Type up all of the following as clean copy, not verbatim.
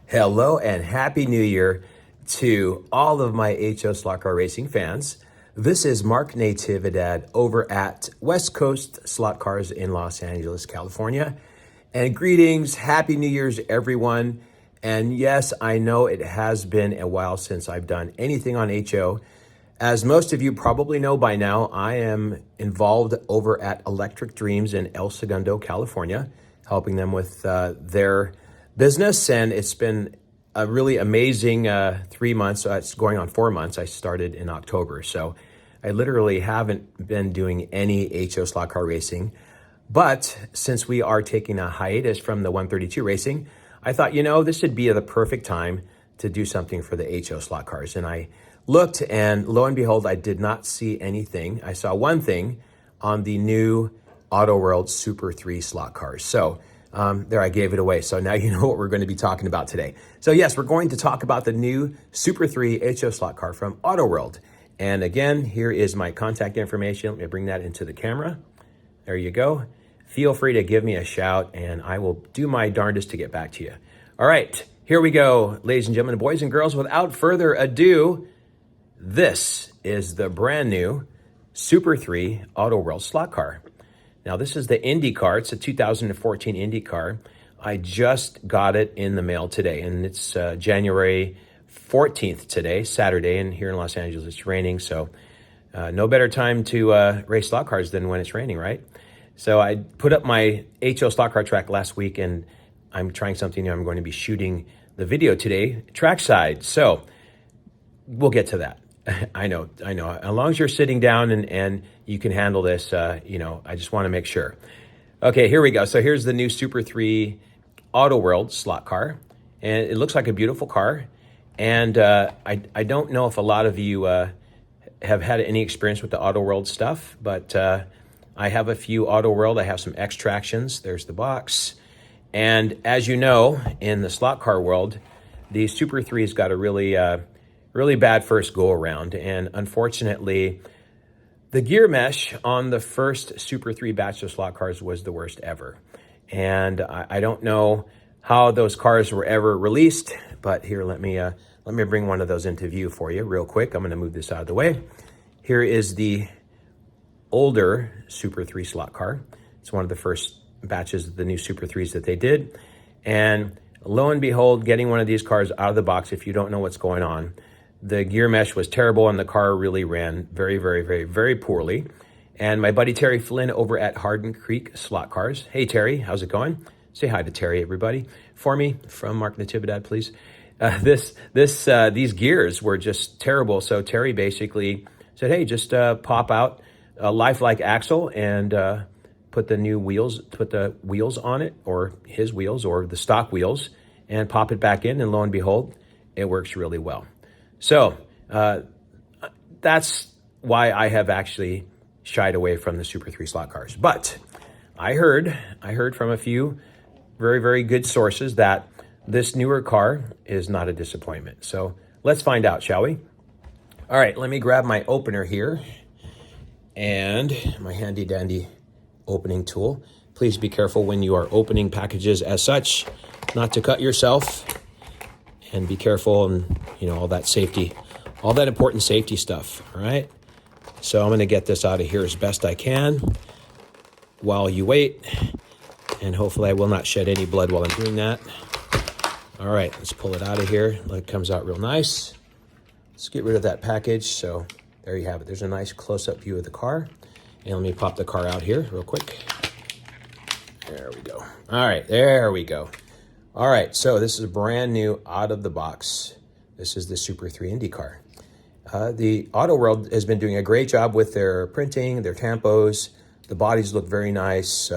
Hello and Happy New Year to all of my HO Slot Car Racing fans. This is Mark Natividad over at West Coast Slot Cars in Los Angeles, California. And greetings, Happy New Year's, everyone. And yes, I know it has been a while since I've done anything on HO. As most of you probably know by now, I am involved over at Electric Dreams in El Segundo, California, helping them with their business, and it's been a really amazing 3 months. It's going on 4 months. I started in October, so I literally haven't been doing any HO slot car racing. But since we are taking a hiatus from the 132 racing, I thought, this would be the perfect time to do something for the HO slot cars. And I looked, and lo and behold, I did not see anything. I saw one thing on the new Auto World Super 3 slot cars. So there, I gave it away. So now you know what we're going to be talking about today. So yes, we're going to talk about the new Super 3 HO slot car from Auto World. And again, here is my contact information. Let me bring that into the camera. There you go. Feel free to give me a shout and I will do my darndest to get back to you. All right, here we go, ladies and gentlemen, boys and girls. Without further ado, this is the brand new Super 3 Auto World slot car. Now, this is the Indy car. It's a 2014 Indy car. I just got it in the mail today, and it's January 14th today, Saturday, and here in Los Angeles it's raining, so no better time to race slot cars than when it's raining, right? So I put up my HO slot car track last week, and I'm trying something new. I'm going to be shooting the video today, trackside, so we'll get to that. I know. As long as you're sitting down and you can handle this, I just want to make sure. Okay, here we go. So here's the new Super 3 Auto World slot car. And it looks like a beautiful car. And I don't know if a lot of you have had any experience with the Auto World stuff, but I have a few Auto World. I have some X-Tractions. There's the box. And as you know, in the slot car world, the Super 3's got a really bad first go around, and unfortunately the gear mesh on the first Super 3 batch of slot cars was the worst ever. And I don't know how those cars were ever released, but here, let me bring one of those into view for you real quick. I'm going to move this out of the way. Here is the older Super 3 slot car. It's one of the first batches of the new Super 3s that they did, and lo and behold, getting one of these cars out of the box, if you don't know what's going on, the gear mesh was terrible and the car really ran very, very, very, very poorly. And my buddy Terry Flynn over at Hardin Creek Slot Cars. Hey, Terry, how's it going? Say hi to Terry, everybody. For me, from Mark Natividad, please. These gears were just terrible. So Terry basically said, hey, just pop out a lifelike axle and put the wheels on it, or his wheels, or the stock wheels, and pop it back in. And lo and behold, it works really well. So that's why I have actually shied away from the Super 3 slot cars. But I heard from a few very, very good sources that this newer car is not a disappointment. So let's find out, shall we? All right, let me grab my opener here and my handy dandy opening tool. Please be careful when you are opening packages as such, not to cut yourself. And be careful, and all that safety, all that important safety stuff, all right? So I'm going to get this out of here as best I can while you wait, and hopefully I will not shed any blood while I'm doing that. All right, let's pull it out of here. It comes out real nice. Let's get rid of that package. So there you have it. There's a nice close-up view of the car. And let me pop the car out here real quick. There we go. All right, there we go. All right, so this is brand new out of the box. This is the Super 3 Indy car. The Auto World has been doing a great job with their printing, their tampos. The bodies look very nice.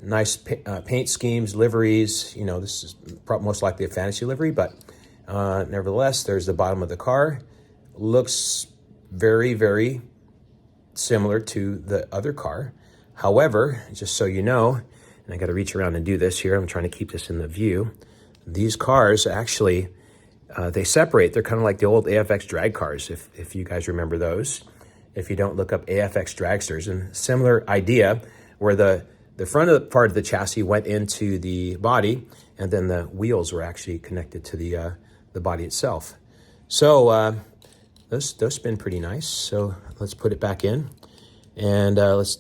Nice paint schemes, liveries. This is most likely a fantasy livery, but nevertheless, there's the bottom of the car. Looks very, very similar to the other car. However, just so you know, and I got to reach around and do this here. I'm trying to keep this in the view. These cars actually, they separate. They're kind of like the old AFX drag cars, if you guys remember those. If you don't, look up AFX dragsters. And similar idea, where the the front of the part of the chassis went into the body, and then the wheels were actually connected to the body itself. So those spin pretty nice. So let's put it back in, and let's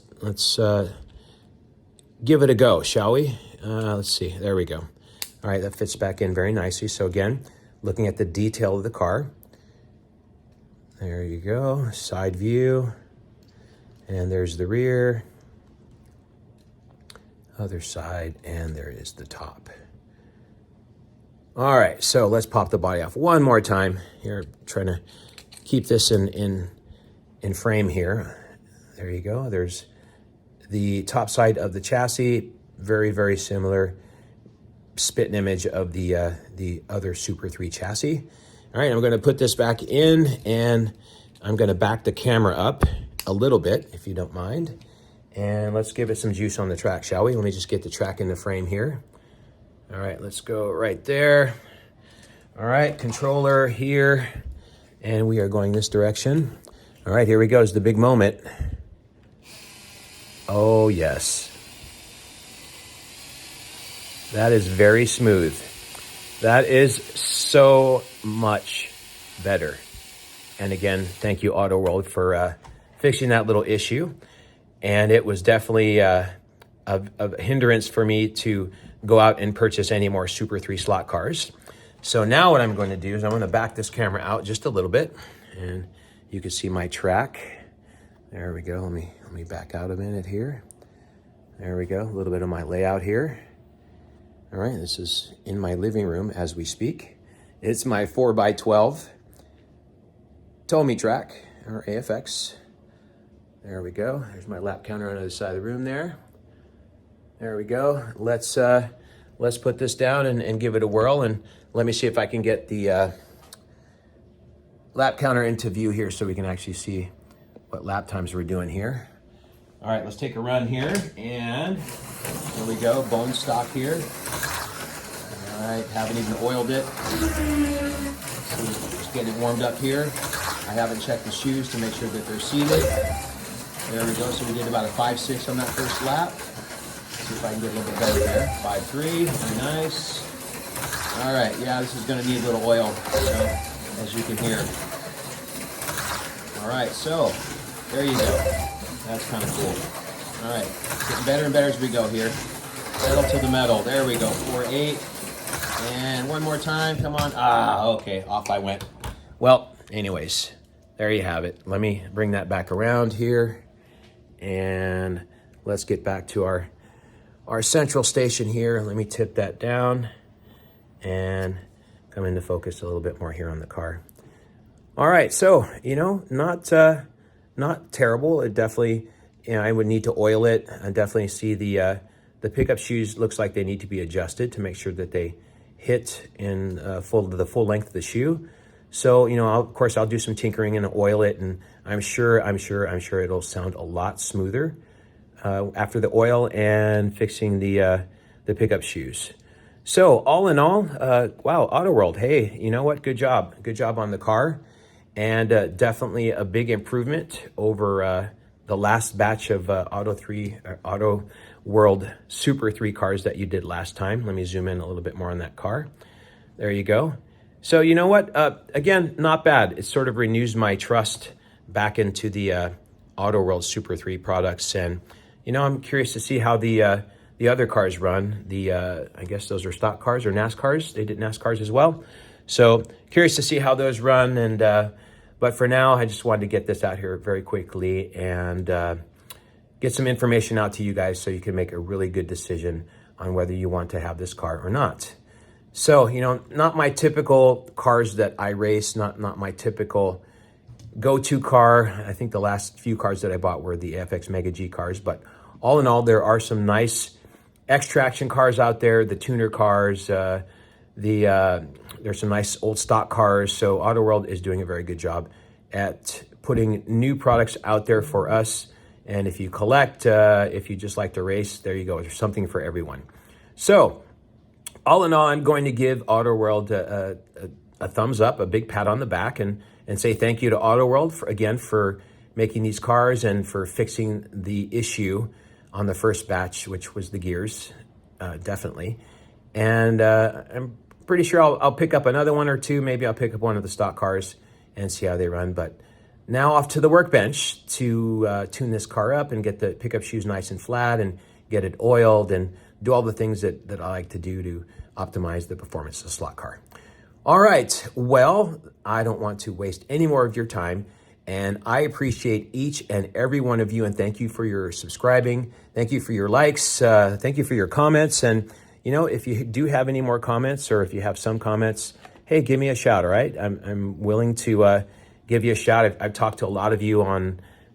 give it a go, shall we? Let's see. There we go. All right, that fits back in very nicely. So again, looking at the detail of the car. There you go, side view. And there's the rear. Other side, and there is the top. All right, so let's pop the body off one more time. Here, trying to keep this in frame here. There you go. There's the top side of the chassis, very, very similar spit and image of the other Super 3 chassis. All right, I'm going to put this back in, and I'm going to back the camera up a little bit, if you don't mind. And let's give it some juice on the track, shall we? Let me just get the track in the frame here. All right, let's go right there. All right, controller here, and we are going this direction. All right, here we go. It's the big moment. Oh, yes. That is very smooth. That is so much better. And again, thank you, Auto World, for fixing that little issue. And it was definitely a hindrance for me to go out and purchase any more Super 3 slot cars. So now what I'm going to do is I'm going to back this camera out just a little bit, and you can see my track. There we go. Let me back out a minute here. There we go. A little bit of my layout here. All right, this is in my living room as we speak. It's my 4x12 Tomy track, or AFX. There we go. There's my lap counter on the other side of the room there. There we go. Let's put this down and give it a whirl, and let me see if I can get the lap counter into view here so we can actually see what lap times we're doing here. All right, let's take a run here, and there we go, bone stock here. All right, haven't even oiled it. So just getting it warmed up here. I haven't checked the shoes to make sure that they're seated. There we go, so we did about a 5.6 on that first lap. See if I can get a little bit better there. 5.3, very nice. All right, yeah, this is gonna need a little oil, so, as you can hear. All right, so there you go. That's kind of cool. All right, getting better and better as we go here. Pedal to the metal. There we go. 4.8. And one more time. Come on. Ah, okay. Off I went. Well, anyways, there you have it. Let me bring that back around here. And let's get back to our central station here. Let me tip that down and come into focus a little bit more here on the car. All right, so, not terrible. It definitely, I would need to oil it. I definitely see the pickup shoes looks like they need to be adjusted to make sure that they hit in the full length of the shoe. So, of course, I'll do some tinkering and oil it, and I'm sure it'll sound a lot smoother after the oil and fixing the pickup shoes. So, all in all, wow, Auto World, hey, you know what? Good job on the car. And definitely a big improvement over the last batch of Auto World Super 3 cars that you did last time. Let me zoom in a little bit more on that car. There you go. So you know what? Again, not bad. It sort of renews my trust back into the Auto World Super 3 products. And, I'm curious to see how the other cars run. I guess those are stock cars or NASCARs. They did NASCARs as well. So curious to see how those run. And but for now, I just wanted to get this out here very quickly and get some information out to you guys so you can make a really good decision on whether you want to have this car or not. So, not my typical cars that I race, not my typical go-to car. I think the last few cars that I bought were the FX Mega G cars, but all in all, there are some nice X-Traction cars out there, the tuner cars, there's some nice old stock cars. So Auto World is doing a very good job at putting new products out there for us. And if you collect, if you just like to race, there you go. There's something for everyone. So all in all, I'm going to give Auto World a thumbs up, a big pat on the back, and say thank you to Auto World for making these cars and for fixing the issue on the first batch, which was the gears, definitely. And I'm pretty sure I'll pick up another one or two. Maybe I'll pick up one of the stock cars and see how they run. But now off to the workbench to tune this car up and get the pickup shoes nice and flat and get it oiled and do all the things that I like to do to optimize the performance of the slot car. All right, well, I don't want to waste any more of your time, and I appreciate each and every one of you, and thank you for your subscribing. Thank you for your likes. Thank you for your comments. And, you know, if you do have any more comments or if you have some comments, hey, give me a shout, all right? I'm willing to give you a shout. I've talked to a lot of you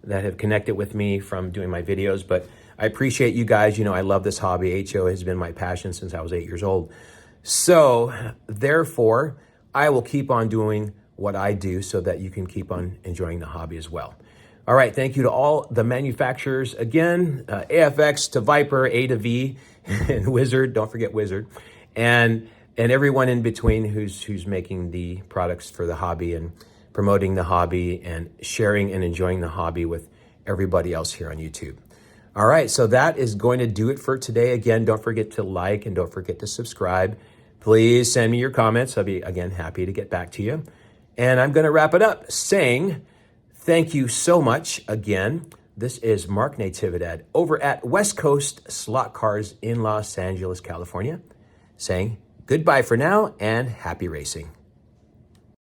that have connected with me from doing my videos, but I appreciate you guys. You know, I love this hobby. HO has been my passion since I was 8 years old. So therefore, I will keep on doing what I do so that you can keep on enjoying the hobby as well. All right, thank you to all the manufacturers. Again, AFX to Viper, A to V, and Wizard, don't forget Wizard, and everyone in between who's making the products for the hobby and promoting the hobby and sharing and enjoying the hobby with everybody else here on YouTube. All right, so that is going to do it for today. Again, don't forget to like and don't forget to subscribe. Please send me your comments. I'll be, again, happy to get back to you. And I'm going to wrap it up saying thank you so much again. This is Mark Natividad over at West Coast Slot Cars in Los Angeles, California, saying goodbye for now and happy racing.